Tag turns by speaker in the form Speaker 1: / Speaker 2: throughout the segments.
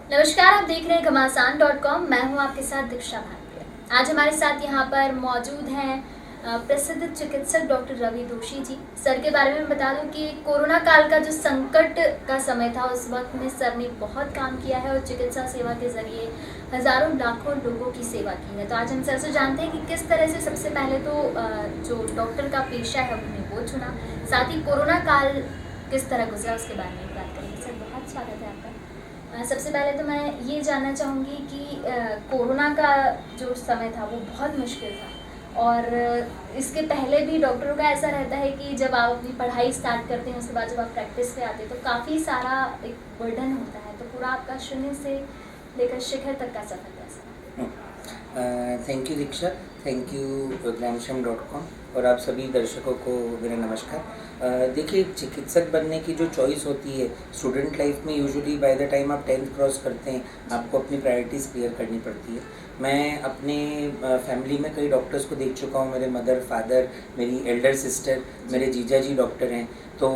Speaker 1: नमस्कार, आप देख रहे हैं घमासान.com। मैं हूं आपके साथ दीक्षा भारती। आज हमारे साथ यहां पर मौजूद हैं प्रसिद्ध चिकित्सक डॉक्टर रवि दोषी जी। सर के बारे में बता दूं कि कोरोना काल का जो संकट का समय था, उस वक्त में सर ने बहुत काम किया है और चिकित्सा सेवा के जरिए हजारों लाखों लोगों की सेवा की है। तो आज हम सर से जानते हैं कि किस तरह से सबसे पहले तो जो डॉक्टर का पेशा है उन्होंने वो चुना, साथ ही कोरोना काल किस तरह गुजरा उसके बारे में बात करेंगे। सर, बहुत स्वागत है आपका। सबसे पहले तो मैं ये जानना चाहूँगी कि कोरोना का जो समय था वो बहुत मुश्किल था, और इसके पहले भी डॉक्टरों का ऐसा रहता है कि जब आप अपनी पढ़ाई स्टार्ट करते हैं, उसके बाद जब आप प्रैक्टिस पे आते हैं तो काफ़ी सारा एक बर्डन होता है। तो पूरा आपका शून्य से लेकर शिखर तक का सफ़र कैसा?
Speaker 2: Thank you Diksha, thank you ग्रामशम.com और आप सभी दर्शकों को मेरा नमस्कार। देखिए, चिकित्सक बनने की जो चॉइस होती है स्टूडेंट लाइफ में, यूजुअली बाय द टाइम आप 10th क्रॉस करते हैं आपको अपनी प्रायोरिटीज़ क्लियर करनी पड़ती है। मैं अपने फैमिली में कई डॉक्टर्स को देख चुका हूँ। मेरे मदर, फादर, मेरी एल्डर सिस्टर, मेरे जीजा जी डॉक्टर हैं। तो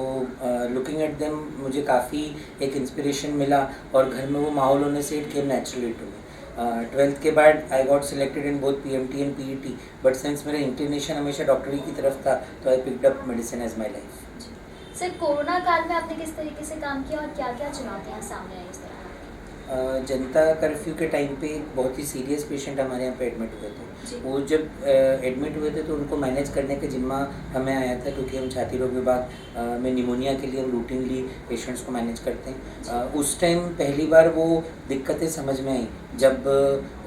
Speaker 2: लुकिंग एट देम मुझे काफ़ी एक इंस्पिरेशन मिला और घर में वो माहौल होने से it came naturally to me. 12th के बाद I got selected in both PMT and PET, but since मेरा इंक्लिनेशन हमेशा डॉक्टरी की तरफ था तो I picked up medicine as my life.
Speaker 1: Sir, corona काल में आपने किस तरीके से काम किया और क्या क्या चुनौतियाँ सामने आई इस तरह?
Speaker 2: जनता कर्फ्यू के टाइम पे एक बहुत ही सीरियस पेशेंट हमारे यहाँ पे एडमिट हुए थे। वो जब एडमिट हुए थे तो उनको मैनेज करने का जिम्मा हमें आया था, क्योंकि हम छाती रोग विभाग में निमोनिया के लिए हम रूटीनली पेशेंट्स को मैनेज करते हैं। उस टाइम पहली बार वो दिक्कतें समझ में आई जब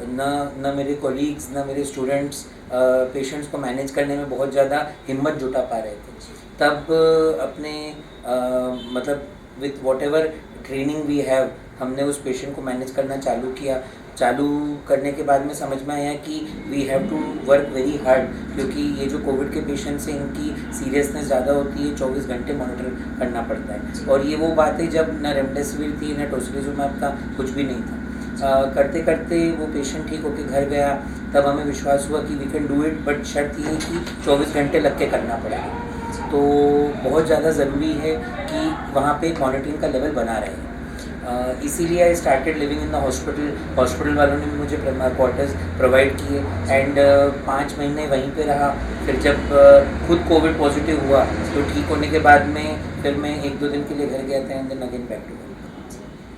Speaker 2: न मेरे कोलीग्स न मेरे स्टूडेंट्स पेशेंट्स को मैनेज करने में बहुत ज़्यादा हिम्मत जुटा पा रहे थे। तब अपने मतलब with whatever training we have, हमने उस पेशेंट को मैनेज करना चालू किया। चालू करने के बाद में समझ में आया कि we have to work very hard, क्योंकि ये जो कोविड के पेशेंट्स हैं इनकी सीरियसनेस ज़्यादा होती है, 24 घंटे मॉनिटर करना पड़ता है। और ये वो बात है जब न रेमडेसिविर थी न टोसिलिजुमैब था, कुछ भी नहीं था। करते करते वो पेशेंट ठीक होकर घर गया। तब हमें विश्वास हुआ कि we can do it, but शर्त ये है कि 24 घंटे लग के करना पड़ेगा। तो बहुत ज़्यादा ज़रूरी है कि वहाँ पे मॉनिटरिंग का लेवल बना रहे। इसीलिए I started living in the hospital. Hospital वालों ने भी मुझे क्वार्टर्स प्रोवाइड किए एंड 5 महीने वहीं पे रहा। फिर जब खुद कोविड पॉजिटिव हुआ तो ठीक होने के बाद में फिर मैं 1-2 दिन के लिए घर गया था and then again back to.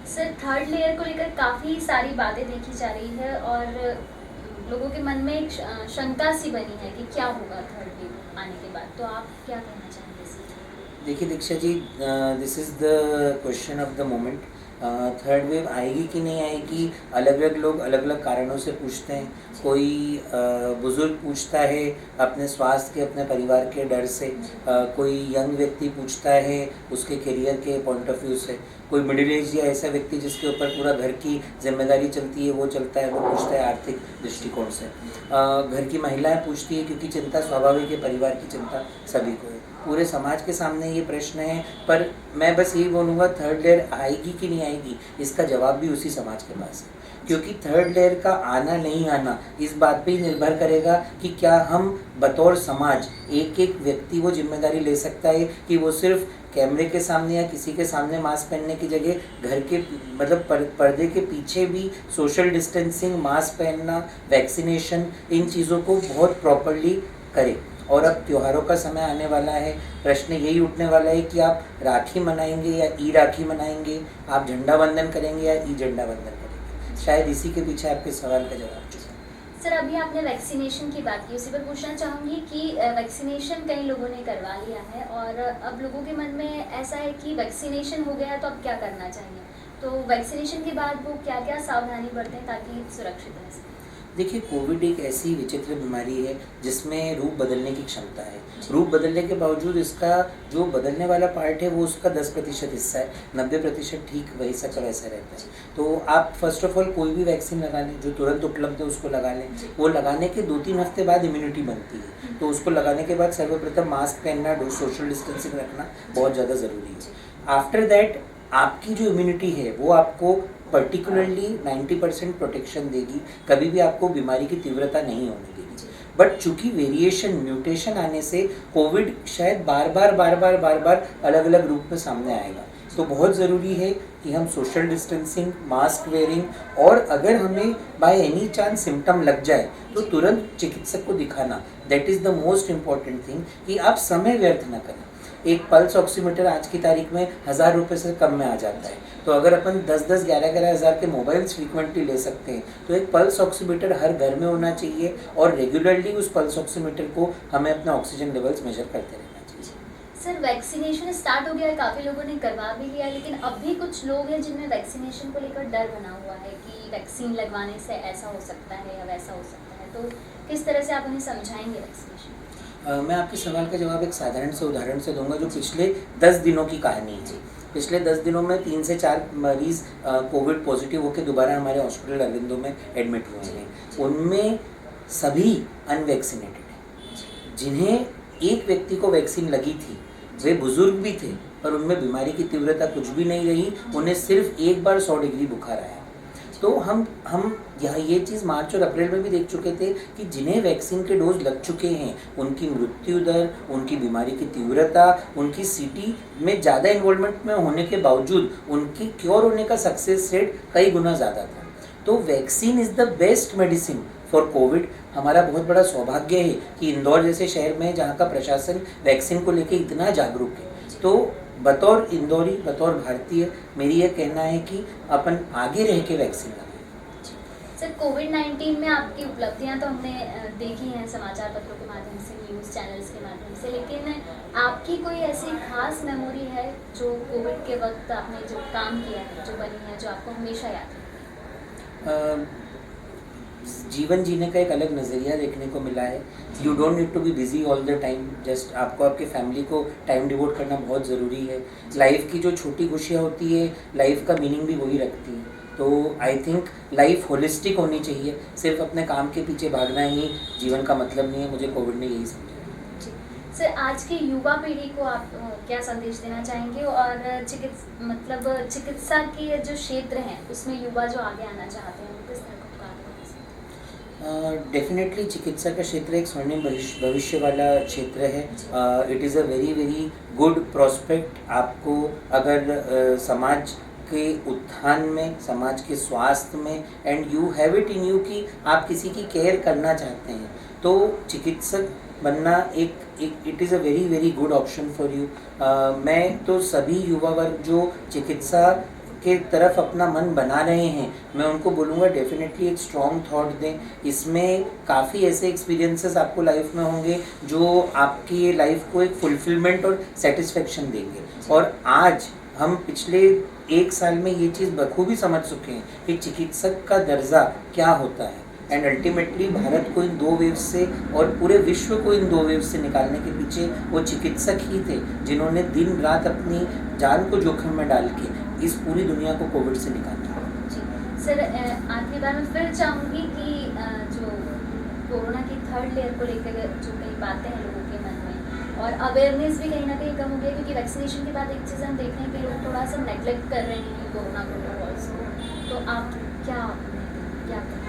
Speaker 1: Sir, third layer को लेकर काफ़ी सारी बातें देखी जा रही है और लोगों के मन में एक शंका सी बनी है कि क्या होगा थर्ड वेव आने के बाद। तो आप क्या कहना चाहेंगे इससे?
Speaker 2: देखिए Diksha ji, this is the question of the moment. Third wave आएगी कि नहीं आएगी, अलग अलग लोग अलग अलग कारणों से पूछते हैं। कोई बुज़ुर्ग पूछता है अपने स्वास्थ्य के, अपने परिवार के डर से। कोई यंग व्यक्ति पूछता है उसके करियर के पॉइंट ऑफ व्यू से। कोई मिडिल एज या ऐसा व्यक्ति जिसके ऊपर पूरा घर की जिम्मेदारी चलती है वो चलता है, वो पूछता है आर्थिक दृष्टिकोण से। घर की महिलाएं पूछती है क्योंकि चिंता स्वाभाविक है, परिवार की चिंता सभी को है। पूरे समाज के सामने ये प्रश्न है, पर मैं बस यही बोलूँगा थर्ड लेयर आएगी कि नहीं आएगी इसका जवाब भी उसी समाज के पास है। क्योंकि थर्ड लेयर का आना नहीं आना इस बात पे ही निर्भर करेगा कि क्या हम बतौर समाज एक एक व्यक्ति वो जिम्मेदारी ले सकता है कि वो सिर्फ कैमरे के सामने या किसी के सामने मास्क पहनने की जगह घर के मतलब पर्दे के पीछे भी सोशल डिस्टेंसिंग, मास्क पहनना, वैक्सीनेशन, इन चीज़ों को बहुत प्रॉपरली करे। और अब त्योहारों का समय आने वाला है, प्रश्न यही उठने वाला है कि आप राखी मनाएंगे या ई राखी मनाएंगे, आप झंडा वंदन करेंगे या ई झंडा वंदन करेंगे। शायद इसी के पीछे आपके सवाल का जवाब है।
Speaker 1: सर, अभी आपने वैक्सीनेशन की बात की, उसी पर पूछना चाहूँगी कि वैक्सीनेशन कई लोगों ने करवा लिया है और अब लोगों के मन में ऐसा है कि वैक्सीनेशन हो गया तो अब क्या करना चाहिए। तो वैक्सीनेशन के बाद वो क्या क्या सावधानी बरतें ताकि सुरक्षित रह सकें?
Speaker 2: देखिए, कोविड एक ऐसी विचित्र बीमारी है जिसमें रूप बदलने की क्षमता है। रूप बदलने के बावजूद इसका जो बदलने वाला पार्ट है वो उसका 10% हिस्सा है, 90% ठीक वैसा का वैसा रहता है। तो आप फर्स्ट ऑफ ऑल कोई भी वैक्सीन लगा लें जो तुरंत उपलब्ध है उसको लगा लें। वो लगाने के 2-3 हफ्ते बाद इम्यूनिटी बनती है, तो उसको लगाने के बाद सर्वप्रथम मास्क पहनना, सोशल डिस्टेंसिंग रखना बहुत ज़्यादा ज़रूरी है। आफ्टर दैट आपकी जो इम्यूनिटी है वो आपको पर्टिकुलरली 90% प्रोटेक्शन देगी, कभी भी आपको बीमारी की तीव्रता नहीं होने देगी। बट चूंकि वेरिएशन म्यूटेशन आने से कोविड शायद बार बार अलग अलग रूप में सामने आएगा। तो बहुत ज़रूरी है कि हम सोशल डिस्टेंसिंग, मास्क वेयरिंग और अगर हमें बाय एनी चांस सिम्टम लग जाए तो तुरंत चिकित्सक को दिखाना, that is the most important thing, कि आप समय व्यर्थ न करें। एक पल्स ऑक्सीमीटर आज की तारीख में 1000 रुपये से कम में आ जाता है, तो अगर अपन 10-10, 11-11 हज़ार के मोबाइल्स फ्रीक्वेंटली ले सकते हैं तो एक पल्स ऑक्सीमीटर हर घर में होना चाहिए और रेगुलरली उस पल्स ऑक्सीमीटर को हमें अपना ऑक्सीजन लेवल्स मेजर करते रहना चाहिए।
Speaker 1: सर, वैक्सीनेशन स्टार्ट हो गया है, काफ़ी लोगों ने करवा भी लिया है, लेकिन अब भी कुछ लोग हैं जिनमें वैक्सीनेशन को लेकर डर बना हुआ है कि वैक्सीन लगवाने से ऐसा हो सकता है या वैसा हो सकता है, तो किस तरह से आप उन्हें समझाएंगे वैक्सीनेशन?
Speaker 2: मैं आपके सवाल का जवाब एक साधारण से उदाहरण से दूंगा, जो पिछले 10 दिनों की कहानी है। पिछले 10 दिनों में 3 से 4 मरीज़ कोविड पॉजिटिव होकर दोबारा हमारे हॉस्पिटल अरविंदो में एडमिट हुए हैं। उनमें सभी अनवैक्सीनेटेड हैं। जिन्हें एक व्यक्ति को वैक्सीन लगी थी, वे बुजुर्ग भी थे, पर उनमें बीमारी की तीव्रता कुछ भी नहीं रही, उन्हें सिर्फ एक बार 100 डिग्री बुखार आया। तो हम ये चीज़ मार्च और अप्रैल में भी देख चुके थे कि जिन्हें वैक्सीन के डोज लग चुके हैं उनकी मृत्यु दर, उनकी बीमारी की तीव्रता, उनकी सीटी में ज़्यादा इन्वॉल्वमेंट में होने के बावजूद उनकी क्योर होने का सक्सेस रेट कई गुना ज़्यादा था। तो vaccine is the best medicine for Covid. हमारा बहुत बड़ा सौभाग्य है कि इंदौर जैसे शहर में जहाँ का प्रशासन वैक्सीन को लेकर इतना जागरूक है। तो बतौर इंदौरी, बतौर भारतीय, मेरी यह कहना है कि अपन आगे रह के वैक्सीन लगाएं।
Speaker 1: सर, कोविड-19 में आपकी उपलब्धियां तो हमने देखी हैं समाचार पत्रों के माध्यम से, न्यूज़ चैनल्स के माध्यम से, लेकिन आपकी कोई ऐसी खास मेमोरी है जो कोविड के वक्त आपने जो काम किया है, जो बनी है, जो आपको हमेशा याद है?
Speaker 2: जीवन जीने का एक अलग नज़रिया देखने को मिला है। You don't need to be busy all the time, just आपको आपके फैमिली को टाइम डिवोट करना बहुत ज़रूरी है। लाइफ की जो छोटी खुशियाँ होती है, लाइफ का मीनिंग भी वही रखती है। तो आई थिंक लाइफ होलिस्टिक होनी चाहिए, सिर्फ अपने काम के पीछे भागना ही जीवन का मतलब नहीं है। मुझे कोविड ने यही समझाया।
Speaker 1: सर, आज की युवा पीढ़ी को आप क्या संदेश देना चाहेंगे, और चिकित्सा के जो क्षेत्र हैं उसमें युवा जो आगे आना चाहते हैं वो किस तरह का
Speaker 2: डेफिनेटली चिकित्सा का क्षेत्र एक स्वर्णिम भविष्य वाला क्षेत्र है। It is a very very good prospect. आपको अगर समाज के उत्थान में, समाज के स्वास्थ्य में, and you have it in you कि आप किसी की केयर करना चाहते हैं, तो चिकित्सक बनना it is a very very good option for you. मैं तो सभी युवा वर्ग जो चिकित्सा के तरफ अपना मन बना रहे हैं, मैं उनको बोलूँगा डेफिनेटली एक स्ट्रॉन्ग थॉट दें। इसमें काफ़ी ऐसे एक्सपीरियंसेस आपको लाइफ में होंगे जो आपकी लाइफ को एक फुलफिलमेंट और सेटिस्फेक्शन देंगे। और आज हम पिछले 1 साल में ये चीज़ बखूबी समझ चुके हैं कि चिकित्सक का दर्जा क्या होता है। एंड अल्टीमेटली भारत को इन 2 वेव्स से और पूरे विश्व को इन 2 वेव्स से निकालने के पीछे वो चिकित्सक ही थे जिन्होंने दिन रात अपनी जान को जोखिम में डाल के इस पूरी दुनिया को कोविड से निकाला।
Speaker 1: सर, आखिरी बार मैं फिर चाहूँगी कि जो कोरोना की 3rd लेयर को लेकर जो कई बातें हैं लोगों के मन में, और अवेयरनेस भी कहीं ना कहीं कम हो गई, क्योंकि वैक्सीनेशन के बाद एक चीज़ हम देख रहे हैं कि लोग थोड़ा सा नेगलेक्ट कर रहे हैं कोरोना प्रोटोकॉल्स को, तो आप क्या करें?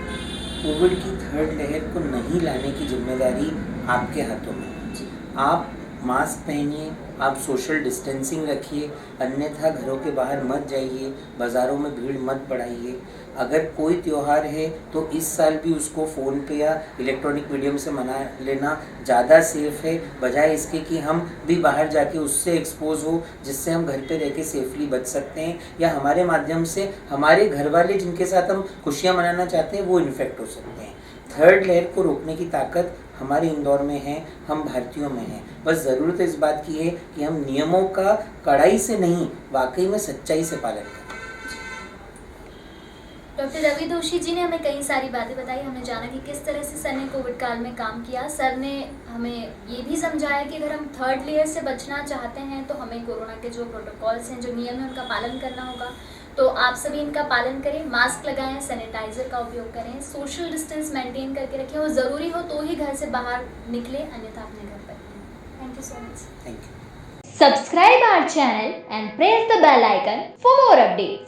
Speaker 2: कोविड की 3rd लहर को नहीं लाने की जिम्मेदारी आपके हाथों में है। आप मास्क पहनिए, आप सोशल डिस्टेंसिंग रखिए, अन्यथा घरों के बाहर मत जाइए, बाज़ारों में भीड़ मत बढ़ाइए। अगर कोई त्यौहार है तो इस साल भी उसको फ़ोन पे या इलेक्ट्रॉनिक मीडियम से मना लेना ज़्यादा सेफ़ है, बजाय इसके कि हम भी बाहर जाके उससे एक्सपोज हो, जिससे हम घर पे रह के सेफली बच सकते हैं, या हमारे माध्यम से हमारे घर वाले जिनके साथ हम खुशियाँ मनाना चाहते हैं वो इन्फेक्ट हो सकते हैं। 3rd लहर को रोकने की ताकत हमारे इंदौर में है, हम भारतीयों में हैं। बस ज़रूरत इस बात की है कि हम नियमों का कड़ाई से नहीं, वाकई में सच्चाई से पालन करें।
Speaker 1: डॉक्टर रवि दोषी जी ने हमें कई सारी बातें बताई। हमने जाना कि किस तरह से सर ने कोविड काल में काम किया। सर ने हमें ये भी समझाया कि अगर हम 3rd लेयर से बचना चाहते हैं तो हमें कोरोना के जो प्रोटोकॉल्स हैं, जो नियम हैं, उनका पालन करना होगा। तो आप सभी इनका पालन करें, मास्क लगाएं, सैनिटाइज़र का उपयोग करें, सोशल डिस्टेंस मेंटेन करके रखें, और ज़रूरी हो तो ही घर से बाहर निकलें, अन्यथा अपने घर पर रहें। Thank you so much.
Speaker 2: Thank you.
Speaker 3: Subscribe our channel and press the bell icon for more updates.